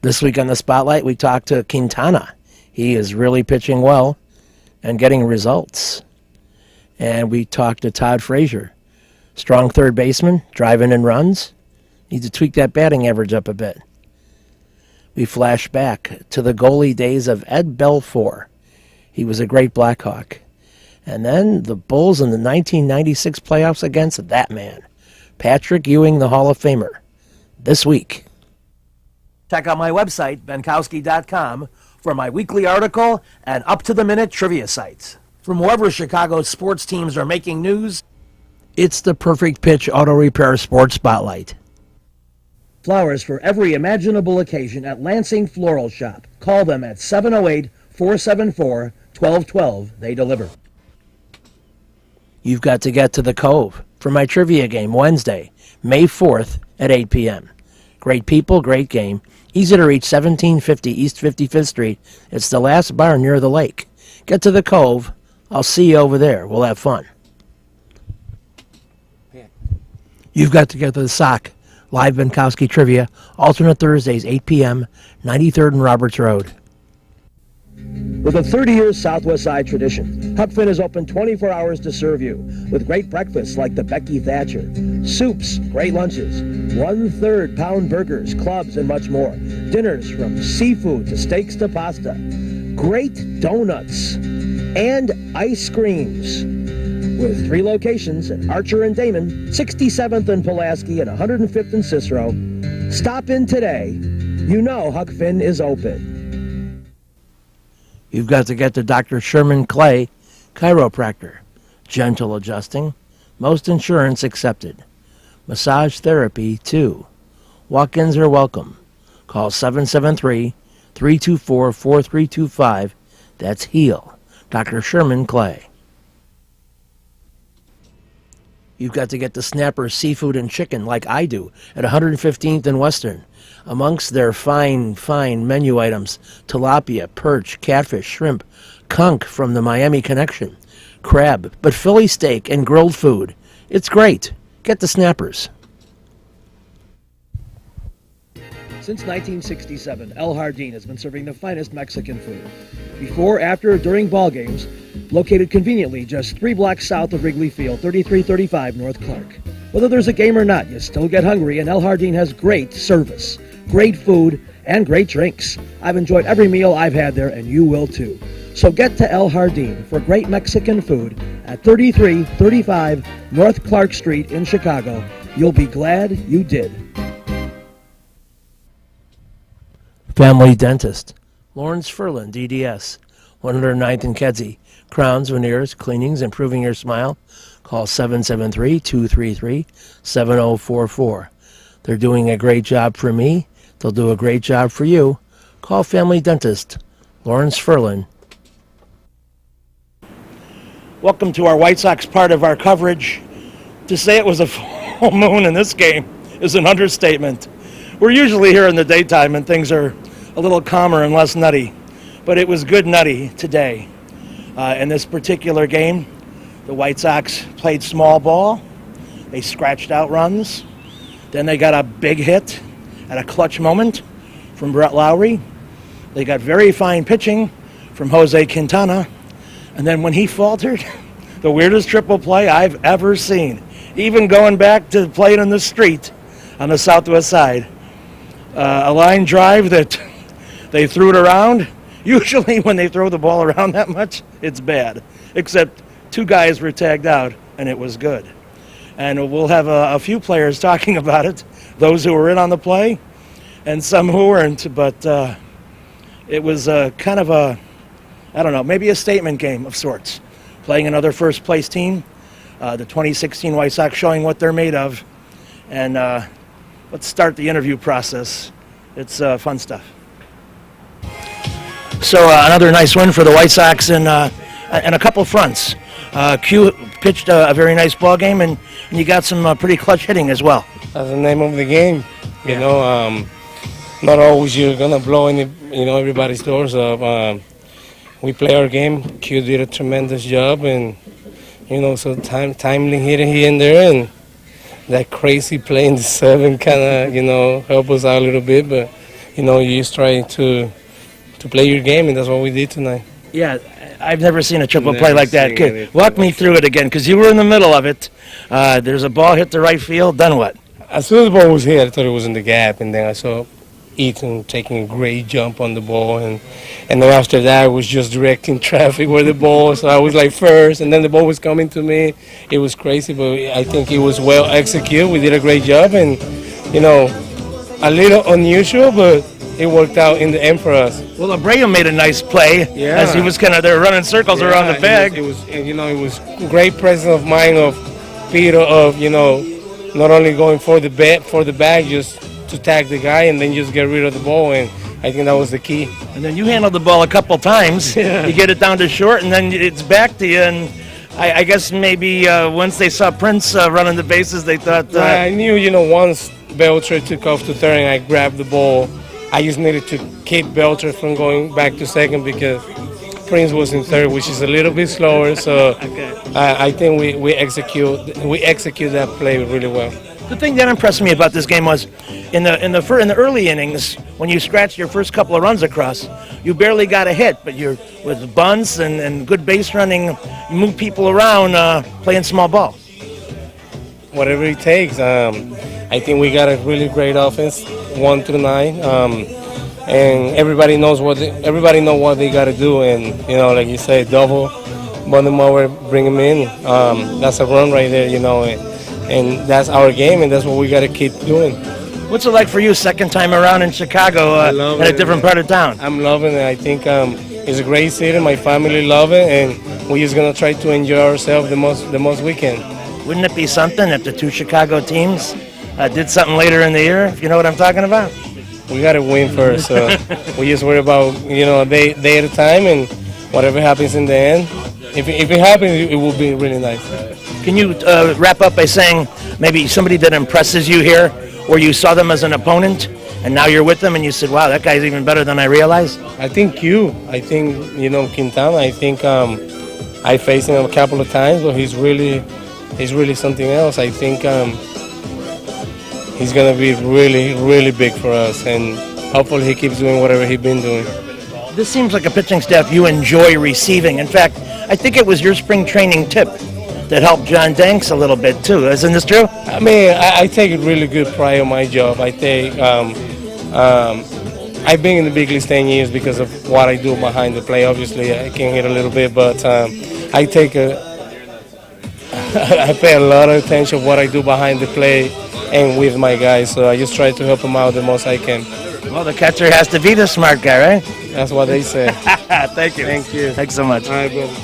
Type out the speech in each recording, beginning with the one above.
This week on the Spotlight, we talked to Quintana. He is really pitching well and getting results. And we talked to Todd Frazier. Strong third baseman, driving in runs. Needs to tweak that batting average up a bit. We flash back to the goalie days of Ed Belfour. He was a great Blackhawk. And then the Bulls in the 1996 playoffs against that man, Patrick Ewing, the Hall of Famer, this week. Check out my website, benkowski.com, for my weekly article and up-to-the-minute trivia sites. From wherever Chicago's sports teams are making news, it's the Perfect Pitch Auto Repair Sports Spotlight. Flowers for every imaginable occasion at Lansing Floral Shop. Call them at 708-474-1212. They deliver. You've got to get to the Cove for my trivia game Wednesday, May 4th at 8 p.m. Great people, great game. Easy to reach, 1750 East 55th Street. It's the last bar near the lake. Get to the Cove. I'll see you over there. We'll have fun. You've got to get to the Sock. Live Benkowski Trivia, alternate Thursdays, 8 p.m., 93rd and Roberts Road. With a 30-year Southwest Side tradition, Huck Finn is open 24 hours to serve you with great breakfasts like the Becky Thatcher, soups, great lunches, 1/3 pound burgers, clubs, and much more. Dinners from seafood to steaks to pasta, great donuts, and ice creams. With 3 locations at Archer and Damon, 67th and Pulaski, and 105th and Cicero. Stop in today. You know Huck Finn is open. You've got to get to Dr. Sherman Clay, chiropractor. Gentle adjusting. Most insurance accepted. Massage therapy, too. Walk-ins are welcome. Call 773-324-4325. That's HEAL. Dr. Sherman Clay. You've got to get the Snapper Seafood and Chicken like I do at 115th and Western. Amongst their fine menu items, tilapia, perch, catfish, shrimp, conch from the Miami Connection, crab, but Philly steak and grilled food. It's great. Get the Snappers. Since 1967, El Jardín has been serving the finest Mexican food. Before, after, during ball games, located conveniently just 3 blocks south of Wrigley Field, 3335 North Clark. Whether there's a game or not, you still get hungry, and El Jardín has great service, great food, and great drinks. I've enjoyed every meal I've had there, and you will too. So get to El Jardín for great Mexican food at 3335 North Clark Street in Chicago. You'll be glad you did. Family Dentist, Lawrence Ferlin, DDS, 109th and Kedzie. Crowns, veneers, cleanings, improving your smile. Call 773-233-7044. They're doing a great job for me. They'll do a great job for you. Call Family Dentist, Lawrence Ferlin. Welcome to our White Sox part of our coverage. To say it was a full moon in this game is an understatement. We're usually here in the daytime and things are a little calmer and less nutty, but it was good nutty today. In this particular game, the White Sox played small ball. They scratched out runs. Then they got a big hit at a clutch moment from Brett Lowry. They got very fine pitching from Jose Quintana. And then when he faltered, the weirdest triple play I've ever seen, even going back to playing in the street on the Southwest Side. A line drive that they threw it around. Usually when they throw the ball around that much, it's bad. Except 2 guys were tagged out, and it was good. And we'll have a few players talking about it, those who were in on the play and some who weren't. But it was kind of a, I don't know, maybe a statement game of sorts. Playing another first-place team, the 2016 White Sox showing what they're made of. And let's start the interview process. It's fun stuff. So another nice win for the White Sox in a couple fronts. Q pitched a very nice ball game, and you got some pretty clutch hitting as well. That's the name of the game. You know, not always you're gonna blow everybody's doors up. We play our game. Q did a tremendous job, and so timely hitting here and there, and that crazy play in the 7 kind of helped us out a little bit. But you just try to play your game, and that's what we did tonight. Yeah, I've never seen a triple play Never like that. seen Okay, anything walk me like through it again, because you were in the middle of it. There's a ball hit the right field. Then what? As soon as the ball was hit, I thought it was in the gap, and then I saw Ethan taking a great jump on the ball, and then after that, I was just directing traffic where the ball was. So I was like first, and then the ball was coming to me. It was crazy, but I think it was well executed. We did a great job, and a little unusual, but it worked out in the end for us. Well, Abreu made a nice play Yeah. as he was kind of there running circles around the bag. It was great presence of mind of Peter of not only going for the bag, just to tag the guy and then just get rid of the ball, and I think that was the key. And then you handled the ball a couple times. Yeah. You get it down to short, and then it's back to you. And I guess maybe once they saw Prince running the bases, they thought. I knew, once Belcher took off to third and I grabbed the ball, I just needed to keep Belcher from going back to second because Prince was in third, which is a little bit slower. So Okay. I think we execute that play really well. The thing that impressed me about this game was in the early innings, when you scratched your first couple of runs across, you barely got a hit, but you're with bunts and good base running, you move people around playing small ball. Whatever it takes. I think we got a really great offense, 1 through 9, and everybody know what they got to do. And like you say, double, bundle them over, bring them in. That's a run right there, and that's our game, and that's what we got to keep doing. What's it like for you, second time around in Chicago, in a different part of town? I'm loving it. I think it's a great city. My family love it, and we're just gonna try to enjoy ourselves the most we can. Wouldn't it be something if the two Chicago teams did something later in the year, if you know what I'm talking about? We got to win first. So we just worry about, a day at a time, and whatever happens in the end, if it happens, it will be really nice. Can you wrap up by saying maybe somebody that impresses you here, or you saw them as an opponent, and now you're with them, and you said, wow, that guy's even better than I realized? I think Quintana. I think I faced him a couple of times, but he's really something else. I think he's going to be really, really big for us, and hopefully he keeps doing whatever he's been doing. This seems like a pitching staff you enjoy receiving. In fact, I think it was your spring training tip that helped John Danks a little bit too. Isn't this true? I mean, I take a really good pride in my job. I take I've been in the big leagues 10 years because of what I do behind the plate. Obviously, I can hit a little bit, but I pay a lot of attention to what I do behind the plate and with my guys. So I just try to help them out the most I can. Well, the catcher has to be the smart guy, right? That's what they say. Thank you. Thank you. Thanks so much. All right, brother.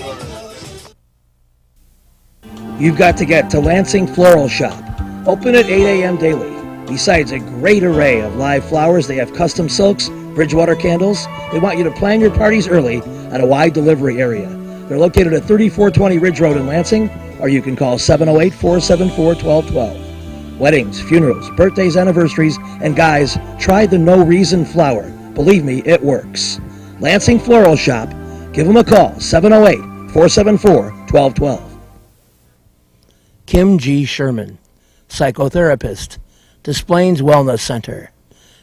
You've got to get to Lansing Floral Shop. Open at 8 a.m. daily. Besides a great array of live flowers, they have custom silks, Bridgewater candles. They want you to plan your parties early at a wide delivery area. They're located at 3420 Ridge Road in Lansing, or you can call 708-474-1212. Weddings, funerals, birthdays, anniversaries, and guys, try the No Reason flower. Believe me, it works. Lansing Floral Shop. Give them a call, 708-474-1212. Kim G. Sherman, psychotherapist, Desplaines Wellness Center.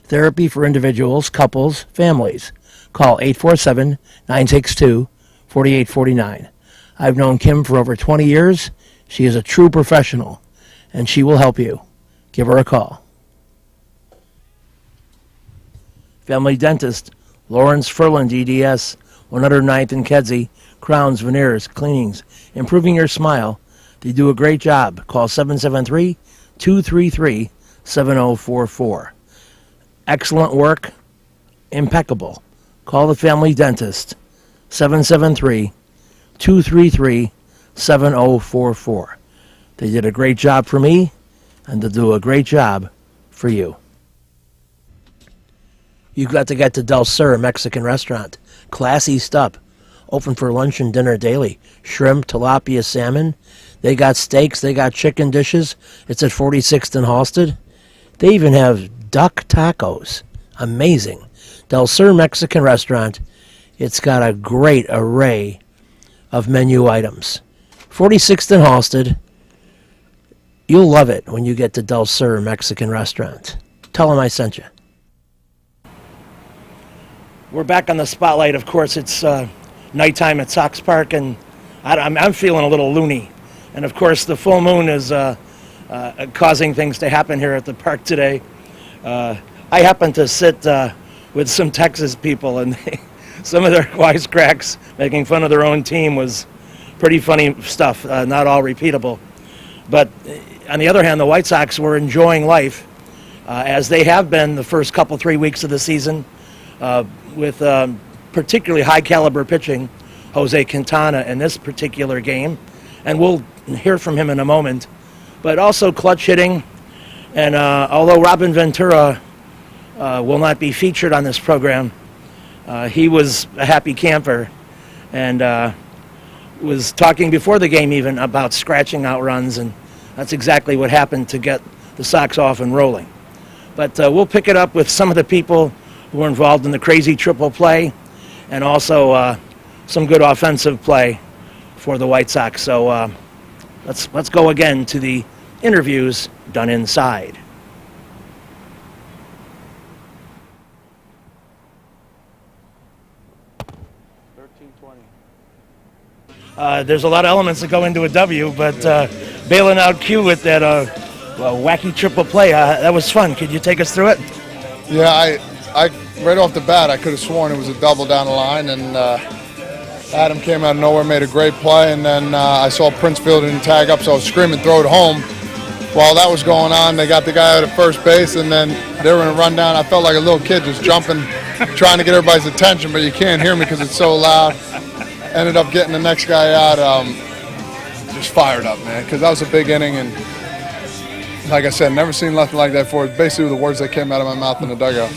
Therapy for individuals, couples, families. Call 847-962-4849. I've known Kim for over 20 years. She is a true professional, and she will help you. Give her a call. Family Dentist, Lawrence Furland, EDS, 109th and Kedzie, crowns, veneers, cleanings, improving your smile. They do a great job. Call 773-233-7044. Excellent work, impeccable. Call the Family Dentist, 773-233-7044. They did a great job for me, and they'll do a great job for you. You've got to get to Del Sur Mexican restaurant. Classy stuff. Open for lunch and dinner daily. Shrimp, tilapia, salmon. They got steaks. They got chicken dishes. It's at 46th and Halsted. They even have duck tacos. Amazing. Del Sur Mexican restaurant. It's got a great array of menu items. 46th and Halsted. You'll love it when you get to Del Sur Mexican restaurant. Tell them I sent you. We're back on the spotlight. Of course, it's nighttime at Sox Park, and I'm feeling a little loony. And of course, the full moon is causing things to happen here at the park today. I happen to sit with some Texas people, and some of their wisecracks making fun of their own team was pretty funny stuff, not all repeatable. But on the other hand, the White Sox were enjoying life, as they have been the first 3 weeks of the season, with particularly high-caliber pitching, Jose Quintana in this particular game, and we'll hear from him in a moment. But also clutch hitting, and although Robin Ventura will not be featured on this program, he was a happy camper, and was talking before the game even about scratching out runs, and that's exactly what happened to get the Sox off and rolling. But we'll pick it up with some of the people who were involved in the crazy triple play, and also some good offensive play for the White Sox. So let's go again to the interviews done inside. There's a lot of elements that go into a W, but bailing out Q with that wacky triple play, that was fun. Could you take us through it? Yeah, I right off the bat, I could have sworn it was a double down the line, and Adam came out of nowhere, made a great play, and then I saw Prince Field didn't tag up, so I was screaming, throw it home. While that was going on, they got the guy out at first base, and then they were in a rundown. I felt like a little kid just jumping, trying to get everybody's attention, but you can't hear me because it's so loud. Ended up getting the next guy out, just fired up, man, because that was a big inning, and like I said, never seen nothing like that before. Basically the words that came out of my mouth in the dugout.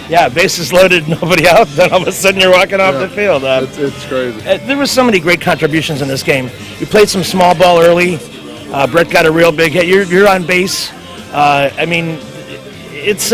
Yeah, bases loaded, nobody out, then all of a sudden you're walking off the field. It's crazy. There were so many great contributions in this game. You played some small ball early. Brett got a real big hit. You're on base. I mean, it's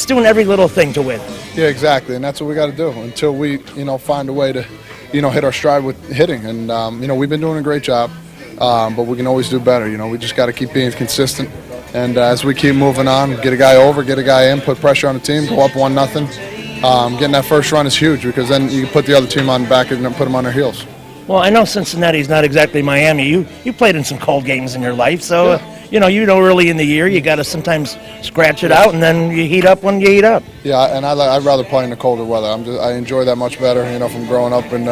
doing every little thing to win. Yeah, exactly, and that's what we got to do until we, find a way to, hit our stride with hitting. And we've been doing a great job, but we can always do better. We just got to keep being consistent. And as we keep moving on, get a guy over, get a guy in, put pressure on the team, go up 1-0. Getting that first run is huge because then you can put the other team on back and put them on their heels. Well, I know Cincinnati's not exactly Miami. You played in some cold games in your life, so early in the year you got to sometimes scratch it out, and then you heat up when you heat up. Yeah, and I'd rather play in the colder weather. I enjoy that much better, from growing up in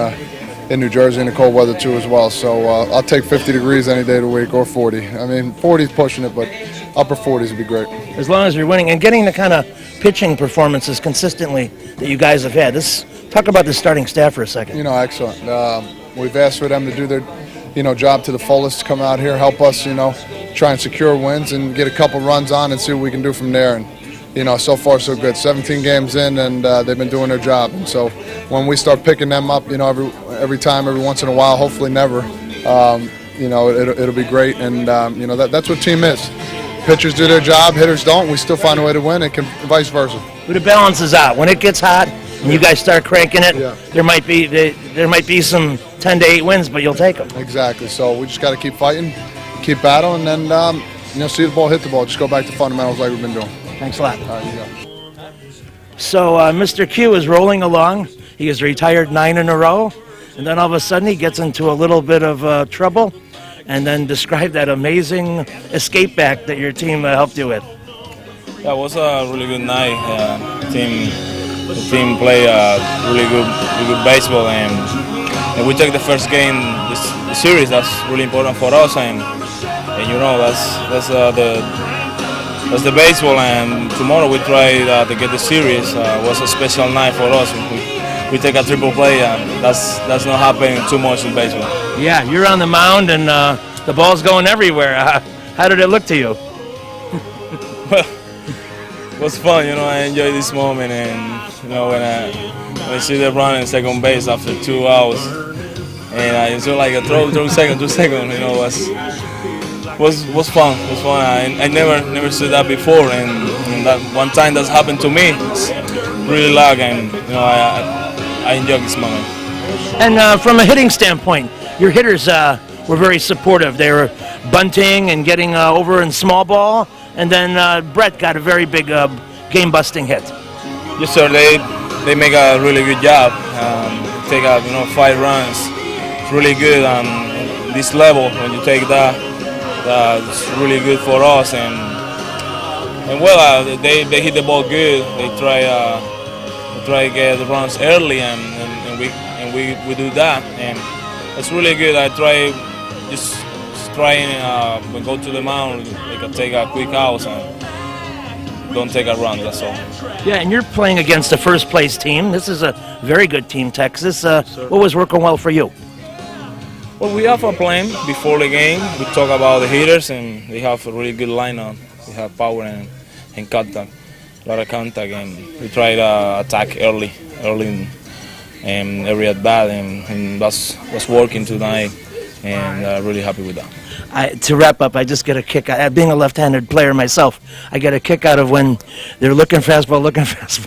New Jersey in the cold weather too as well. So I'll take 50 degrees any day of the week, or 40. I mean, 40 is pushing it, but upper 40s would be great. As long as you're winning and getting the kind of pitching performances consistently that you guys have had. Talk about the starting staff for a second. Excellent. We've asked for them to do their, job to the fullest, come out here, help us, try and secure wins and get a couple runs on and see what we can do from there. And, so far so good. 17 games in, and they've been doing their job. And so when we start picking them up, every time, every once in a while, hopefully never, it'll be great. And, that's what team is. Pitchers do their job, hitters don't. We still find a way to win, and vice versa. But it balances out. When it gets hot and you guys start cranking it, there might be some 10 to 8 wins, but you'll take them. Exactly. So we just got to keep fighting, keep battling, and then see the ball, hit the ball. Just go back to fundamentals like we've been doing. Thanks a lot. All right, you go. So Mr. Q is rolling along. He has retired 9 in a row, and then all of a sudden he gets into a little bit of trouble. And then describe that amazing escape back that your team helped you with. Yeah, it was a really good night. The team played really good baseball, and we took the first game, the series. That's really important for us, and that's the baseball. And tomorrow we try to get the series. It was a special night for us. We take a triple play, and that's not happening too much in baseball. Yeah, you're on the mound, and the ball's going everywhere. How did it look to you? Well, it was fun, I enjoyed this moment, and when I see them running second base after 2 hours, and I just like a throw second, was fun. It was fun. I never said that before, and that one time that's happened to me. It's really lucky, and I enjoyed this moment. And from a hitting standpoint, your hitters were very supportive. They were bunting and getting over in small ball, and then Brett got a very big game-busting hit. Yes, sir. they make a really good job. Take out 5 runs. It's really good on this level. When you take that, it's really good for us. And well, they hit the ball good. They try to get the runs early, and we do that, and it's really good. I try just trying go to the mound, like take a quick out and don't take a run. That's all. Yeah, and you're playing against a first place team. This is a very good team, Texas. What was working well for you? Well, we have a plan before the game. We talk about the hitters, and they have a really good lineup. They have power and contact, a lot of contact, and we try to attack early in every at bat, and that's working tonight, and really happy with that. To wrap up, I just get a kick out, being a left-handed player myself, I get a kick out of when they're looking fastball,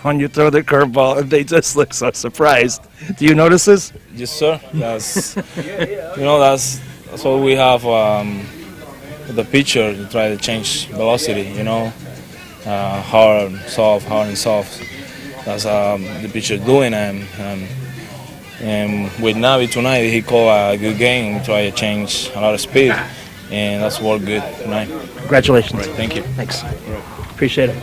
and you throw the curveball, and they just look so surprised. Do you notice this? Yes, sir. That's that's what we have with the pitcher, to try to change velocity. Hard and soft. That's the pitcher doing, and with Navi tonight, he called a good game. We try to change a lot of speed, and that's worked good tonight. Congratulations. Right, thank you. Thanks. Appreciate it.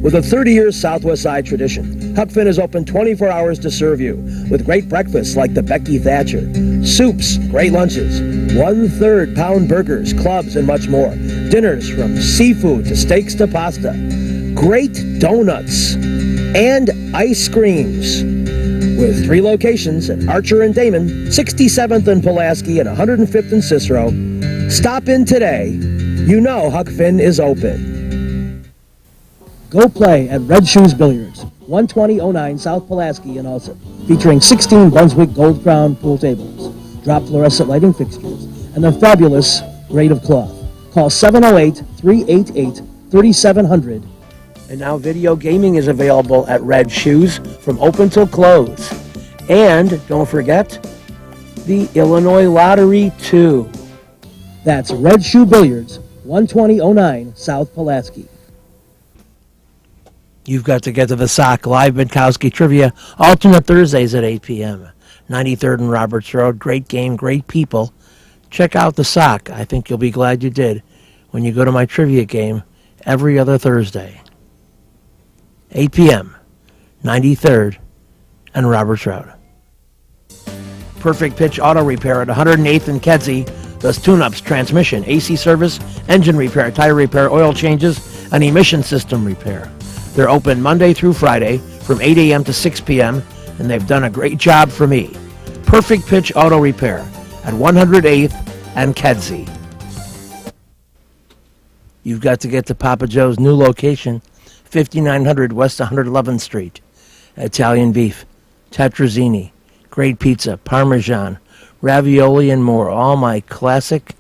With a 30-year Southwest Side tradition, Huck Finn is open 24 hours to serve you with great breakfasts like the Becky Thatcher, soups, great lunches, 1/3 pound burgers, clubs, and much more. Dinners from seafood to steaks to pasta, great donuts, and ice creams. With 3 locations at Archer and Damon, 67th and Pulaski, and 105th and Cicero. Stop in today. You know Huck Finn is open. Go play at Red Shoes Billiards, 12009 South Pulaski in Ulsa, featuring 16 Brunswick Gold Crown pool tables, drop fluorescent lighting fixtures, and their fabulous grade of cloth. Call 708-388-3700. And now video gaming is available at Red Shoes from open till close. And don't forget, the Illinois Lottery too. That's Red Shoe Billiards, 12009 South Pulaski. You've got to get to the Sock Live Minkowski Trivia, alternate Thursdays at 8 p.m. 93rd and Roberts Road. Great game, great people. Check out the Sock. I think you'll be glad you did when you go to my trivia game every other Thursday. 8 p.m., 93rd and Roberts Road. Perfect Pitch Auto Repair at 108th and Kedzie does tune-ups, transmission, AC service, engine repair, tire repair, oil changes, and emission system repair. They're open Monday through Friday from 8 a.m. to 6 p.m., and they've done a great job for me. Perfect Pitch Auto Repair at 108th and Kedzie. You've got to get to Papa Joe's new location, 5900 West 111th Street. Italian beef, tetrazzini, great pizza, Parmesan, ravioli, and more. All my classic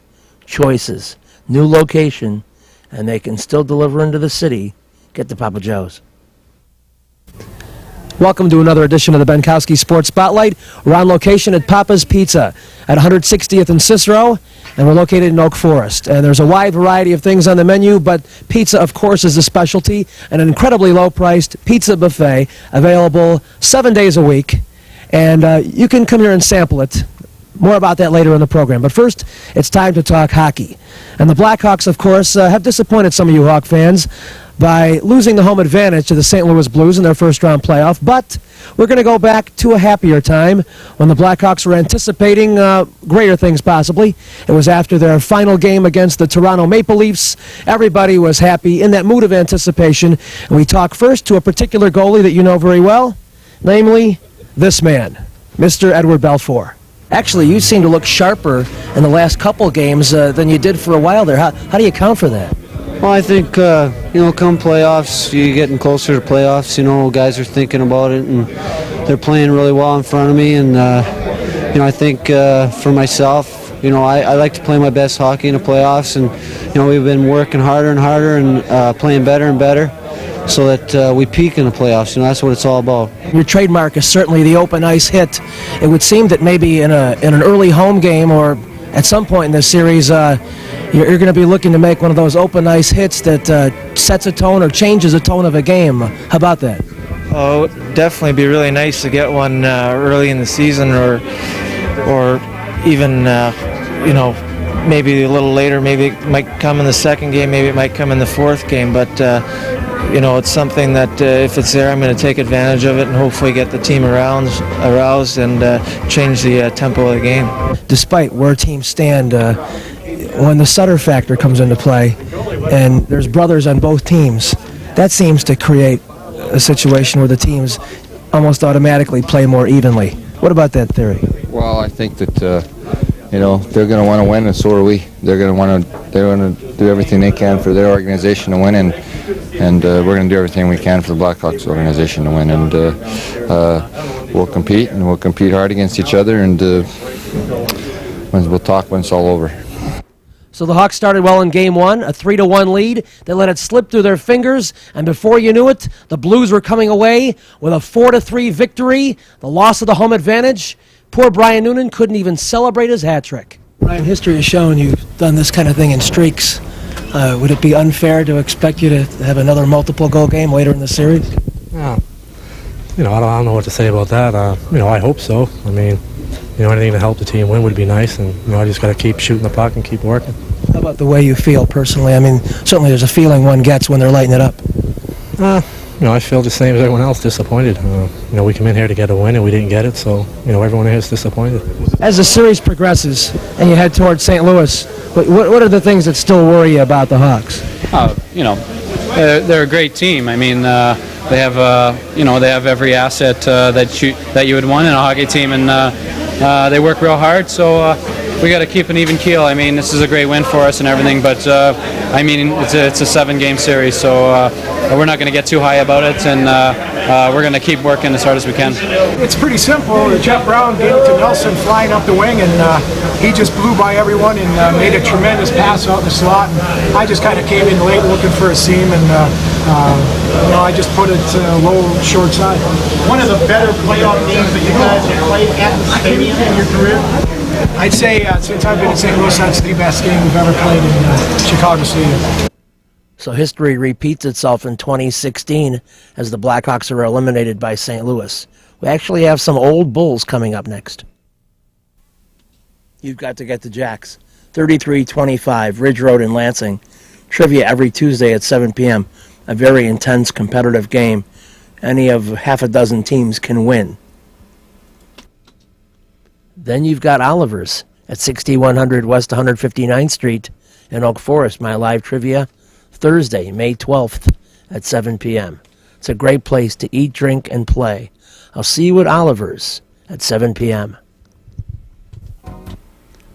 choices. New location, and they can still deliver into the city. Get to Papa Joe's. Welcome to another edition of the Benkowski Sports Spotlight. We're on location at Papa's Pizza at 160th and Cicero, and we're located in Oak Forest. And there's a wide variety of things on the menu, but pizza, of course, is a specialty, and an incredibly low-priced pizza buffet available 7 days a week. And you can come here and sample it. More about that later in the program. But first, it's time to talk hockey. And the Blackhawks, of course, have disappointed some of you Hawk fans by losing the home advantage to the St. Louis Blues in their first-round playoff. But we're going to go back to a happier time when the Blackhawks were anticipating greater things possibly. It was after their final game against the Toronto Maple Leafs. Everybody was happy, in that mood of anticipation. And we talk first to a particular goalie that you know very well, namely this man, Mr. Edward Belfour. Actually, you seem to look sharper in the last couple games than you did for a while there. How do you account for that? Well, I think, come playoffs, you're getting closer to playoffs, guys are thinking about it, and they're playing really well in front of me, and, I think for myself, I like to play my best hockey in the playoffs, and, we've been working harder and harder and playing better and better so that we peak in the playoffs. That's what it's all about. Your trademark is certainly the open ice hit. It would seem that maybe in an early home game or at some point in this series, You're going to be looking to make one of those open ice hits that sets a tone or changes the tone of a game. How about that? Oh, it would definitely be really nice to get one early in the season, or even maybe a little later. Maybe it might come in the second game. Maybe it might come in the fourth game. But it's something that if it's there, I'm going to take advantage of it and hopefully get the team aroused and change the tempo of the game. Despite where teams stand, when the Sutter factor comes into play, and there's brothers on both teams, that seems to create a situation where the teams almost automatically play more evenly. What about that theory? Well, I think that they're going to want to win, and so are we. They're going to do everything they can for their organization to win, and we're going to do everything we can for the Blackhawks organization to win. And we'll compete, and we'll compete hard against each other, and we'll talk when it's all over. So the Hawks started well in Game 1, a 3-1 lead. They let it slip through their fingers, and before you knew it, the Blues were coming away with a 4-3 victory, the loss of the home advantage. Poor Brian Noonan couldn't even celebrate his hat trick. Brian, history has shown you've done this kind of thing in streaks. Would it be unfair to expect you to have another multiple-goal game later in the series? I don't know what to say about that. I hope so. I mean, anything to help the team win would be nice, and I just got to keep shooting the puck and keep working. How about the way you feel personally? I mean, certainly there's a feeling one gets when they're lighting it up. I feel the same as everyone else, disappointed. We come in here to get a win, and we didn't get it, so, everyone here is disappointed. As the series progresses and you head towards St. Louis, what are the things that still worry you about the Hawks? They're a great team. I mean, they have every asset that you would want in a hockey team, and they work real hard. So we got to keep an even keel. I mean, this is a great win for us and everything, but it's a 7-game series, so we're not going to get too high about it, and we're going to keep working as hard as we can. It's pretty simple. Jeff Brown gave it to Nelson flying up the wing, and he just blew by everyone and made a tremendous pass out in the slot. And I just kind of came in late looking for a seam, and I just put it low, short side. One of the better playoff games that you guys have played at the stadium in your career? I'd say since I've been in St. Louis, that's the best game we've ever played in Chicago Stadium. So history repeats itself in 2016 as the Blackhawks are eliminated by St. Louis. We actually have some old Bulls coming up next. You've got to get the Jacks. 3325 Ridge Road in Lansing. Trivia every Tuesday at 7 p.m. A very intense competitive game. Any of half a dozen teams can win. Then you've got Oliver's at 6100 West 159th Street in Oak Forest. My live trivia Thursday, May 12th at 7 p.m. It's a great place to eat, drink, and play. I'll see you at Oliver's at 7 p.m.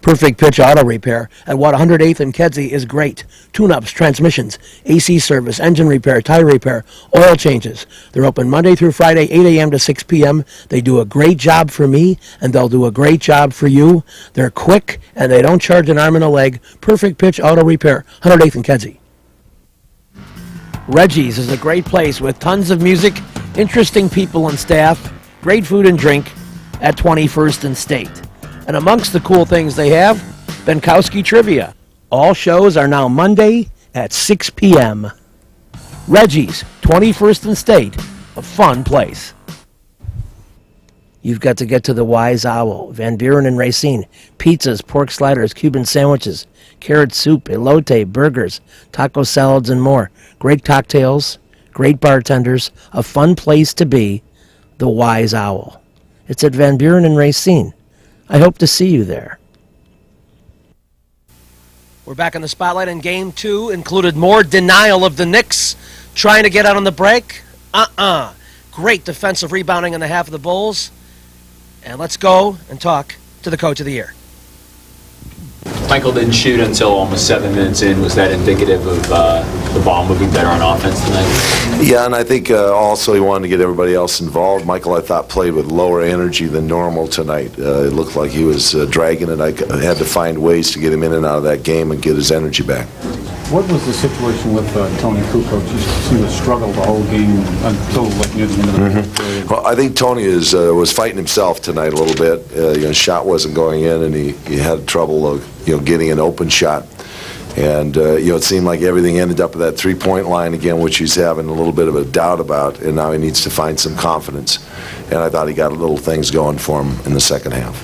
Perfect Pitch Auto Repair at 108th and Kedzie is great. Tune-ups, transmissions, AC service, engine repair, tire repair, oil changes. They're open Monday through Friday, 8 a.m. to 6 p.m. They do a great job for me, and they'll do a great job for you. They're quick, and they don't charge an arm and a leg. Perfect Pitch Auto Repair, 108th and Kedzie. Reggie's is a great place with tons of music, interesting people and staff, great food and drink at 21st and State. And amongst the cool things they have, Benkowski Trivia. All shows are now Monday at 6 p.m. Reggie's, 21st and State, a fun place. You've got to get to the Wise Owl, Van Buren and Racine. Pizzas, pork sliders, Cuban sandwiches, carrot soup, elote, burgers, taco salads, and more. Great cocktails, great bartenders, a fun place to be, the Wise Owl. It's at Van Buren and Racine. I hope to see you there. We're back in the spotlight, and Game 2 included more denial of the Knicks trying to get out on the break. Great defensive rebounding on the half of the Bulls. And let's go and talk to the Coach of the Year. Michael didn't shoot until almost 7 minutes in. Was that indicative of the ball moving better on offense tonight? Yeah, and I think also he wanted to get everybody else involved. Michael, I thought, played with lower energy than normal tonight. It looked like he was dragging it. I had to find ways to get him in and out of that game and get his energy back. What was the situation with Tony Kukoc? You seemed to struggle the whole game until near the end of the period. Well, I think Tony was fighting himself tonight a little bit. Shot wasn't going in, and he had trouble getting an open shot. And, it seemed like everything ended up at that three-point line again, which he's having a little bit of a doubt about, and now he needs to find some confidence. And I thought he got little things going for him in the second half.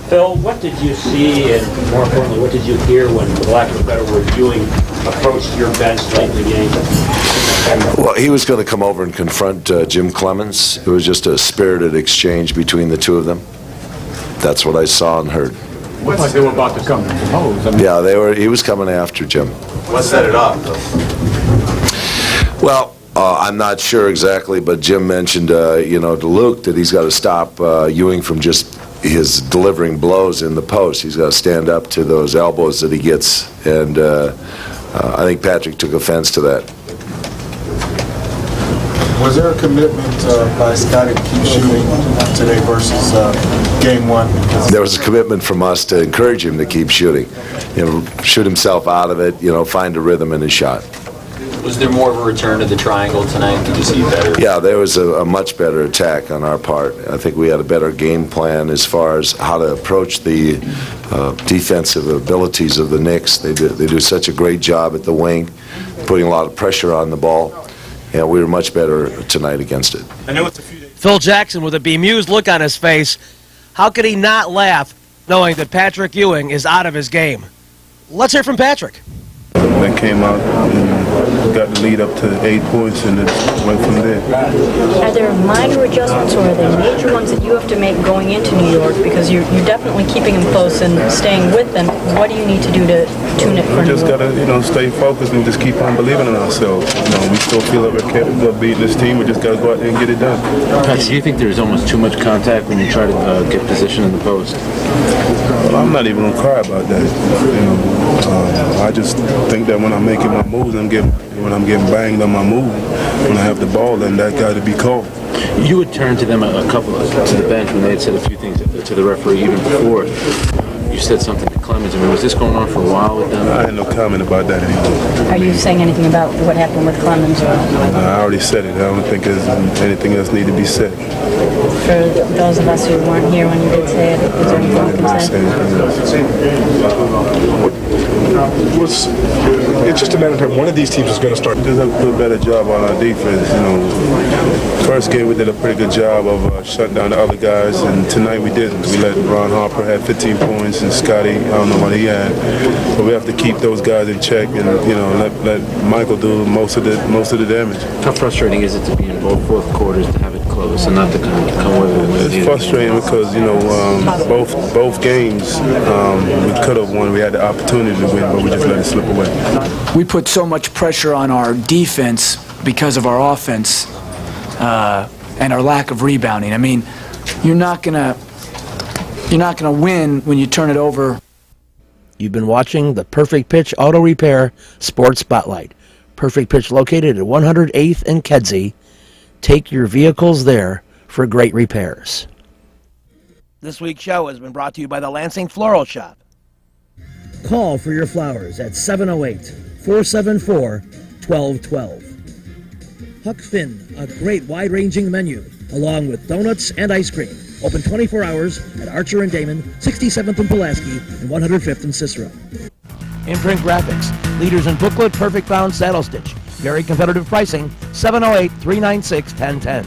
Phil, what did you see, and more importantly, what did you hear when, for lack of a better word, Ewing approached your bench late in the game? Well, he was going to come over and confront Jim Clemens. It was just a spirited exchange between the two of them. That's what I saw and heard. Looked like they were about to come to blows. Yeah, he was coming after Jim. What set it up? Well, I'm not sure exactly, but Jim mentioned, to Luke that he's got to stop Ewing from just his delivering blows in the post. He's got to stand up to those elbows that he gets, and I think Patrick took offense to that. Was there a commitment by Scotty to keep shooting today versus game one? There was a commitment from us to encourage him to keep shooting, shoot himself out of it, find a rhythm in his shot. Was there more of a return to the triangle tonight? Did you see better? Yeah, there was a much better attack on our part. I think we had a better game plan as far as how to approach the defensive abilities of the Knicks. They do such a great job at the wing, putting a lot of pressure on the ball. Yeah, we were much better tonight against it. I know it's a few days. Phil Jackson with a bemused look on his face. How could he not laugh knowing that Patrick Ewing is out of his game? Let's hear from Patrick. They came out and got the lead up to 8 points and it went from there. Are there minor adjustments or are there major ones that you have to make going into New York? Because you're definitely keeping them close and staying with them. What do you need to do to tune it for We just New York? got to, stay focused and just keep on believing in ourselves. We still feel that we're capable of beating this team. We just got to go out there and get it done. Do you think there's almost too much contact when you try to get position in the post? Well, I'm not even going to cry about that. I just think that when I'm making my moves, when I'm getting banged on my move, when I have the ball, then that got to be called. You would turn to them to the bench when they had said a few things to the referee even before. You said something to Clemens. Was this going on for a while with them? I had no comment about that anymore. Are you saying anything about what happened with Clemens? I already said it. I don't think there's anything else need to be said. For those of us who weren't here when you did say it, is there anything you can say? It's just a matter of time. One of these teams is going to start. Just have to do a better job on our defense. First game we did a pretty good job of shutting down the other guys, and tonight we didn't. We let Ron Harper have 15 points, and Scotty, I don't know what he had, but we have to keep those guys in check, and let Michael do most of the damage. How frustrating is it to be in both fourth quarters to have it close and not to come away with it? It's frustrating because both games we could have won. We had the opportunity to win, but we just let it slip away. We put so much pressure on our defense because of our offense and our lack of rebounding. I mean, you're not gonna win when you turn it over. You've been watching the Perfect Pitch Auto Repair Sports Spotlight. Perfect Pitch located at 108th and Kedzie. Take your vehicles there for great repairs. This week's show has been brought to you by the Lansing Floral Shop. Call for your flowers at 708-474-1212. Huck Finn, a great wide-ranging menu, along with donuts and ice cream. Open 24 hours at Archer and Damon, 67th and Pulaski, and 105th and Cicero. Imprint Graphics, leaders in booklet, perfect bound saddle stitch. Very competitive pricing, 708-396-1010.